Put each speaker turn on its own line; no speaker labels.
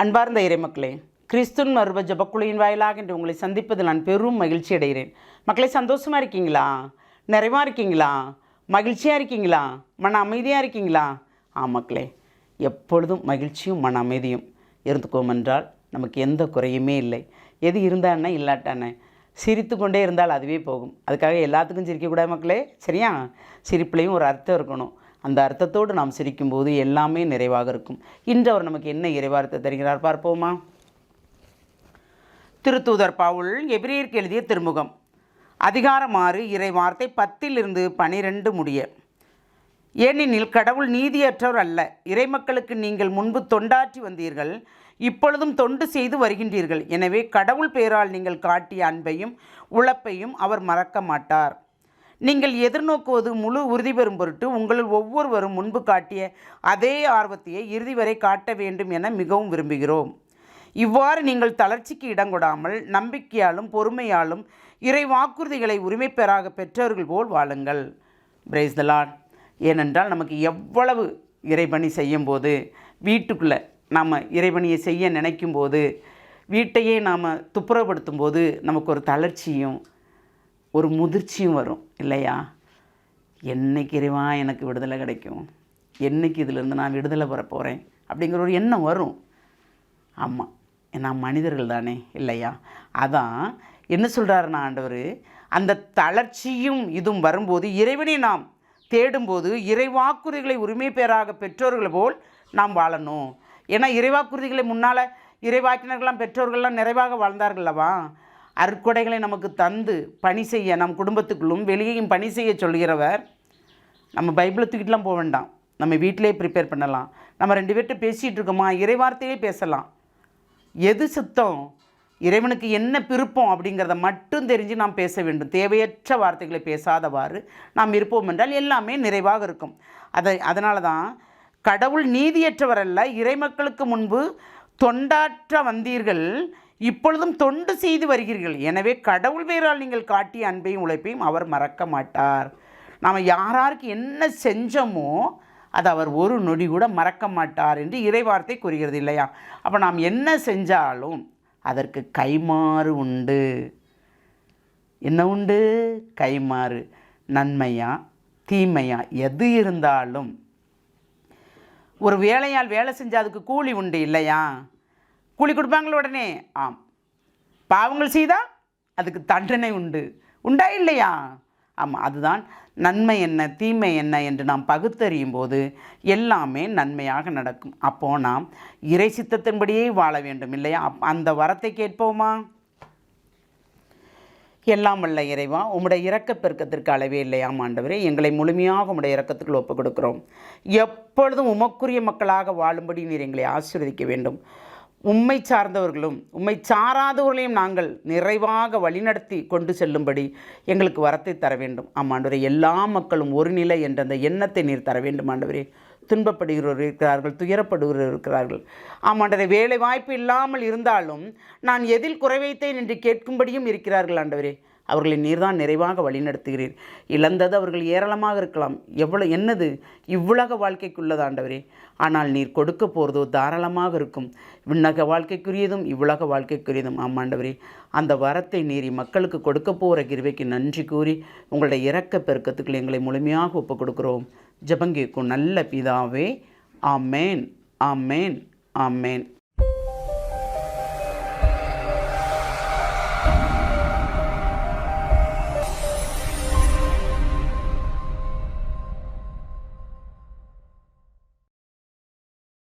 அன்பார்ந்த இறைமக்களே, கிறிஸ்துவின் மறுப ஜபக்குழுவின் வாயிலாக இன்று உங்களை சந்திப்பதில் நான் பெரும் மகிழ்ச்சி அடைகிறேன். மக்களே, சந்தோஷமாக இருக்கீங்களா? நிறைவாக இருக்கீங்களா? மகிழ்ச்சியாக இருக்கீங்களா? மன அமைதியாக இருக்கீங்களா? மக்களே, எப்பொழுதும் மகிழ்ச்சியும் மன அமைதியும் இருந்துக்கோம் என்றால் நமக்கு எந்த குறையுமே இல்லை. எது இருந்தானே இல்லாட்டானே சிரித்து கொண்டே இருந்தால் அதுவே போகும். அதுக்காக எல்லாத்துக்கும் சிரிக்கக்கூடாது மக்களே, சரியா? சிரிப்புலேயும் ஒரு அர்த்தம் இருக்கணும். அந்த அர்த்தத்தோடு நாம் சிரிக்கும்போது எல்லாமே நிறைவாக இருக்கும். இன்று அவர் நமக்கு என்ன இறைவார்த்தை தருகிறார் பார்ப்போமா? திருத்தூதர் பவுல் எபிரேயருக்கு எழுதிய திருமுகம் அதிகாரம் 6 இறைவார்த்தை 10-12 முடிய. ஏனெனில் கடவுள் நீதியற்றவர் அல்ல. இறைமக்களுக்கு நீங்கள் முன்பு தொண்டாற்றி வந்தீர்கள், இப்பொழுதும் தொண்டு செய்து வருகின்றீர்கள். எனவே கடவுள் பேரால் நீங்கள் காட்டிய அன்பையும் உழைப்பையும் அவர் மறக்க மாட்டார். நீங்கள் எதிர்நோக்குவது முழு உறுதி பெறும் பொருட்டு உங்களில் ஒவ்வொருவரும் முன்பு காட்டிய அதே ஆர்வத்தையே இறுதி வரை காட்ட வேண்டும் என மிகவும் விரும்புகிறோம். இவ்வாறு நீங்கள் தளர்ச்சிக்கு இடங்கொடாமல் நம்பிக்கையாலும் பொறுமையாலும் இறை வாக்குறுதிகளை உரிமை பெறாக பெற்றவர்கள் போல் வாழுங்கள். Praise the Lord. ஏனென்றால் நமக்கு எவ்வளவு இறைபணி செய்யும்போது, வீட்டுக்குள்ளே நாம் இறைபணியை செய்ய நினைக்கும் போது, வீட்டையே நாம் துப்புரப்படுத்தும் போது நமக்கு ஒரு தளர்ச்சியும் ஒரு முதிர்ச்சியும் வரும் இல்லையா? என்னைக்கு இறைவா எனக்கு விடுதலை கிடைக்கும், என்னைக்கு இதிலேருந்து நான் விடுதலை பெற போகிறேன் அப்படிங்கிற ஒரு எண்ணம் வரும். ஆமாம், நாம் மனிதர்கள் தானே இல்லையா? அதான் என்ன சொல்கிறாருன்னா ஆண்டவர், அந்த தளர்ச்சியும் இதுவும் வரும்போது இறைவனை நாம் தேடும்போது இறைவாக்குறுதிகளை உரிமை பேராக பெற்றோர்கள் போல் நாம் வாழணும். ஏன்னா இறைவாக்குறுதிகளை முன்னால் இறைவாக்கினர்கள்லாம் பெற்றோர்கள்லாம் நிறைவாக வாழ்ந்தார்கள்லவா? அற்கொடைகளை நமக்கு தந்து பணி செய்ய, நம் குடும்பத்துக்குள்ளும் வெளியேயும் பணி செய்ய சொல்கிறவர். நம்ம பைபிளை தூக்கிட்டுலாம் போக வேண்டாம், நம்ம வீட்டிலே ப்ரிப்பேர் பண்ணலாம். நம்ம 2 பேர்கிட்ட பேசிகிட்டு இருக்கோமா, இறைவார்த்தையே பேசலாம். எது சுத்தம், இறைவனுக்கு என்ன விருப்பம் அப்படிங்கிறத மட்டும் தெரிஞ்சு நாம் பேச வேண்டும். தேவையற்ற வார்த்தைகளை பேசாதவாறு நாம் இருப்போம் என்றால் எல்லாமே நிறைவாக இருக்கும். அதனால தான் கடவுள் நீதியற்றவர் அல்ல, இறைமக்களுக்கு முன்பு தொண்டாற்ற வந்தீர்கள், இப்பொழுதும் தொண்டு செய்து வருகிறீர்கள். எனவே கடவுள் பேரால் நீங்கள் காட்டிய அன்பையும் உழைப்பையும் அவர் மறக்க மாட்டார். நாம் யாராருக்கு என்ன செஞ்சோமோ அதை அவர் ஒரு நொடி கூட மறக்க மாட்டார் என்று இறைவார்த்தை கூறுகிறது இல்லையா? அப்போ நாம் என்ன செஞ்சாலும் அதற்கு கைமாறு உண்டு. என்ன உண்டு? கைமாறு. நன்மையா தீமையா எது இருந்தாலும் ஒரு வேலையால் வேலை செஞ்சால் அதுக்கு கூலி உண்டு இல்லையா? கூலி கொடுப்பாங்கள உடனே. பாவங்கள் செய்தால் அதுக்கு தண்டனை உண்டு. உண்டா இல்லையா? ஆமாம், அதுதான் நன்மை என்ன தீமை என்ன என்று நாம் பகுத்தறியும் போது எல்லாமே நன்மையாக நடக்கும். அப்போது நாம் இறை சித்தத்தின்படியே வாழ வேண்டும் இல்லையா? அந்த வரத்தை கேட்போமா? எல்லாம் வல்ல இறைவா, உம்முடைய இரக்கப் பெருக்கத்திற்கு அளவே இல்லையாம் ஆண்டவரே. எங்களை முழுமையாக உம்முடைய இரக்கத்துக்குள் ஒப்புக் கொடுக்கிறோம். எப்பொழுதும் உமக்குரிய மக்களாக வாழும்படி நீர் எங்களை ஆசீர்வதிக்க வேண்டும். உம்மை சார்ந்தவர்களும் உம்மை சாராதவர்களையும் நாங்கள் நிறைவாக வழிநடத்தி கொண்டு செல்லும்படி எங்களுக்கு வரத்தை தர வேண்டும். ஆண்டவரே, எல்லா மக்களும் ஒரு நிலை என்ற அந்த எண்ணத்தை நீர் தர வேண்டும் ஆண்டவரே. துன்பப்படுகிறவர் இருக்கிறார்கள், துயரப்படுகிறவர் இருக்கிறார்கள். ஆண்டவரே, வேலை வாய்ப்பு இல்லாமல் இருந்தாலும் நான் எதில் குறை வைத்தேன் என்று கேட்கும்படியும் இருக்கிறார்கள் ஆண்டவரே. அவர்களை நீர்தான் நிறைவாக வழிநடத்துகிறீர். இழந்தது அவர்கள் ஏராளமாக இருக்கலாம், என்னது இவ்வுலக வாழ்க்கைக்குள்ளது ஆண்டவரே. ஆனால் நீர் கொடுக்க போகிறதோ தாராளமாக இருக்கும். விண்ணக வாழ்க்கைக்குரியதும் இவ்வுலக வாழ்க்கைக்குரியதும். ஆண்டவரே, அந்த வரத்தை நீர் மக்களுக்கு கொடுக்க போகிற கிருபைக்கு நன்றி கூறி உங்களுடைய இரக்க பெருக்கத்துக்குள் எங்களை முழுமையாக ஒப்புக் கொடுக்கிறோம். ஜெபங்கேக்கும் நல்ல பிதாவே. ஆமேன், ஆமேன், ஆமேன்.